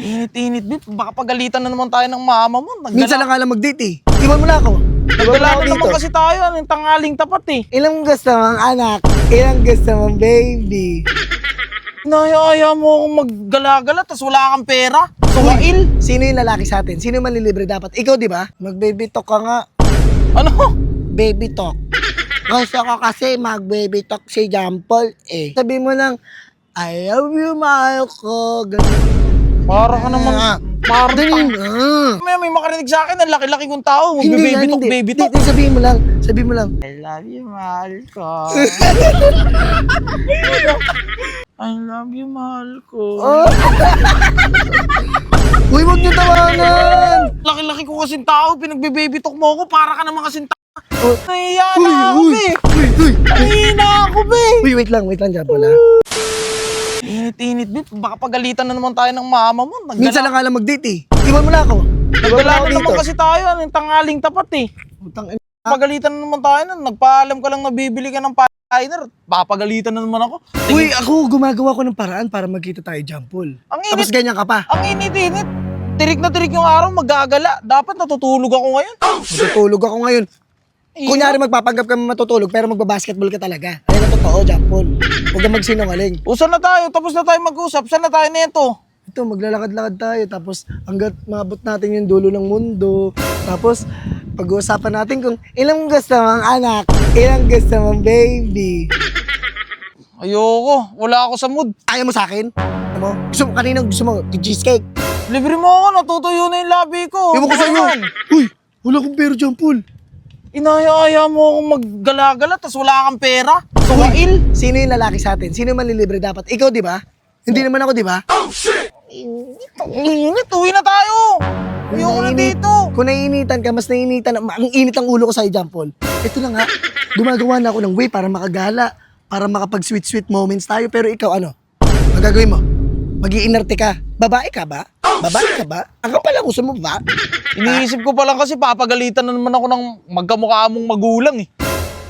Init-init, Bip. Baka pagalitan na naman tayo ng mama mo. Minsan lang alam mag-date eh. Iwan mo na ako. Nagdala na naman kasi tayo. Yung tangaling tapat eh. Ilang gusto mong anak? Ilang gusto mong baby? Nahihaya mo akong maggala-gala tas wala kang pera. Suwail. Sino yung lalaki sa atin? Sino yung manlilibre dapat? Ikaw, di ba? Mag-baby talk ka nga. Ano? Baby talk. Gusto ko kasi mag-baby talk si John Paul eh. Sabi mo lang, I love you, mahal ko. Ganun. Para ka naman. Para Ganun. may makarinig sa akin. Ang laki-laki kong tao. Hindi yan, Baby talk, hindi. baby talk. Hindi, sabihin mo lang. Sabihin mo lang. I love you, mahal ko. I love you, mahal ko. Oh. Uy, huwag niyo tawanan. Laki-laki ko kasing tao. Pinagbe-baby talk mo ako. Para ka naman kasing tao. Oh. Nahiya na ako, be. Uy. Nahiya ako, be. Uy, wait lang, John Paul ha. Init-init, Bip. Baka pagalitan na naman tayo ng mama mo. Minsan lang alam mag-date eh. Iwan mo na ako. Nagdala na naman kasi tayo. Yung tangaling tapat eh. Utang Pagalitan na naman tayo nun. Nagpaalam ka lang na bibili ka ng liner. Papagalitan na naman ako. Uy, ako gumagawa ko ng paraan para magkita tayo, John Paul. Ang Tapos init. ganyan ka pa. Ang init-init. Tirik na tirik yung araw. Magagala. Dapat natutulog ako ngayon. Matutulog ako ngayon. Kunyari magpapanggap ka matutulog pero magbabasketball ka talaga. Ayun ang totoo, John Paul. Huwag kang magsinungaling. Usan na tayo. Tapos na tayo mag-usap. Saan na tayo nito? Ito, maglalakad-lakad tayo. Tapos hanggat maabot natin yung dulo ng mundo. Tapos pag-uusapan natin kung ilang gusto mong anak, ilang gusto mong baby. Ayoko. Wala ako sa mood. Ayaw mo sa akin? Ano mo? Kaninang gusto mo? Cheesecake? Libre mo ako. Natutuyo na yung labi ko. Iwan ko sa'yo. Uy, wala akong pera, John Paul. Inaya-aya mo akong maggala-gala tas wala kang pera. Suwail. Sino yung lalaki sa atin? Sino yung manlilibre dapat? Ikaw, di ba? Hindi naman ako, di ba? Init. Uwi na tayo. Ayoko na dito. Kung naiinitan ka, mas naiinitan. Ang init ang ulo ko sa'yo, John Paul. Ito na nga, gumagawa na ako ng way para makagala, para makapag-sweet-sweet moments tayo. Pero ikaw, ano? Ang gagawin mo? Mag-iinarte ka. Babae ka ba? Babae ka ba? Ang kapal ang uso mo ba? Iniisip ko pa lang kasi papagalitan na naman ako ng magkamukha mong magulang eh.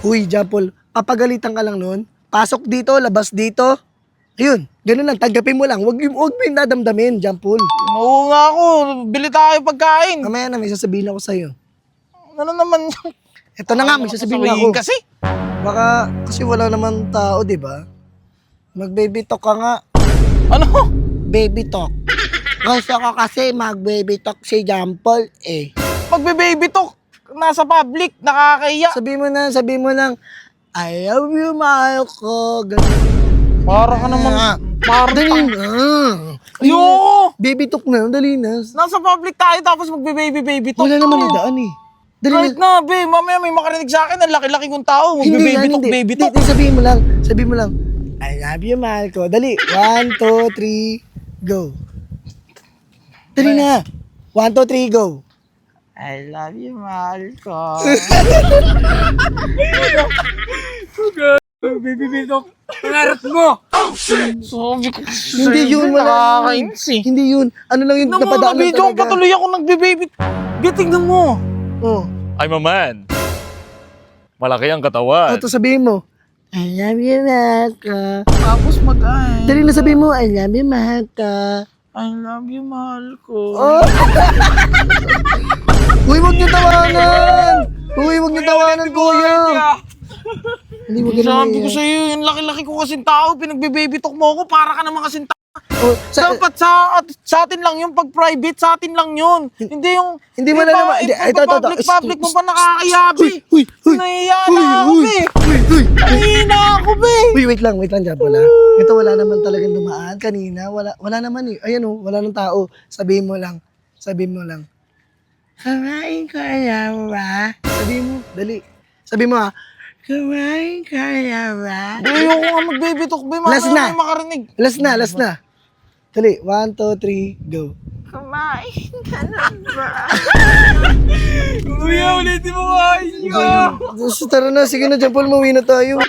Uy, John Paul, papagalitan ka lang noon. Pasok dito, labas dito. Ayun, ganun lang, tanggapin mo lang. Huwag mo yung dadamdamin, John Paul. Oo nga ako, bili tayo pagkain. Mamaya na, may sasabihin ako sa'yo. Ano naman yung... Ito na nga, may sasabihin ako. Kasi. Baka, kasi wala naman tao, di ba? Mag-baby talk ka nga. Ano? Baby talk. Gusto ko kasi mag-baby talk si John Paul eh. Magbe-baby talk, nasa public, nakakahiya. Sabi mo lang, I love you, mahal ko. Ganun. Para ka naman. Para Dali na. Ayoko. Baby talk na, dali na. Nasa public tayo tapos magbe-baby talk. Wala naman idaan eh. Dali na. Right na, be. Mamaya may makarinig sa akin. Ang laki-laki kong tao. Magbe-baby talk, baby talk. Hindi, sabihin mo lang. I love you, mahal ko. Dali. 1, 2, 3, go. Dali na. 1, 2, 3, go. I love you, mahal ko. Baby talk. Pangarap mo. Sabi ko. Hindi yun, wala. Nakakainis eh. Hindi yun. Ano lang yun, Nang mga napadaan lang video, talaga. patuloy ako nagbe-baby. Tingnan mo. Oh. I'm a man. Malaki ang katawan. Ito sabihin mo. I love you, mahal ko. Tapos mag-ay. Dali na sabihin mo, I love you, mahal ko. I love you, mahal ko. Oh. Uy, huwag niyo tawanan. Uy, huwag niyo tawanan, kuya. Hindi mo ganun Sabi ko sa'yo, yung laki-laki ko kasing tao, pinagbe-baby talk mo ako, para ka naman kasing tao. Oh, Dapat sa atin lang yung pag-private, sa atin lang yun. Hindi yung... Hindi mo na naman. Ito. Public mo pa nakakayabi. Uy. Nahiya na ako, be. Uy. Nahiya na ako, be. Uy, wait lang, John Paul. Ito wala naman talagang dumaan kanina. Wala naman eh. Ayan oh, wala nang tao. Sabihin mo lang. Kamain ka na ba? Sabihin mo, dali. Sabihin mo kamain ka na ba? Ayoko nga mag-baby talk, be. Last na. May makarinig. Last na. Dali, 1, 2, 3, go. Kumain ka na ba? Kuya, ulitin mo nga. Tara na, sige na, John Paul, mauwi na tayo.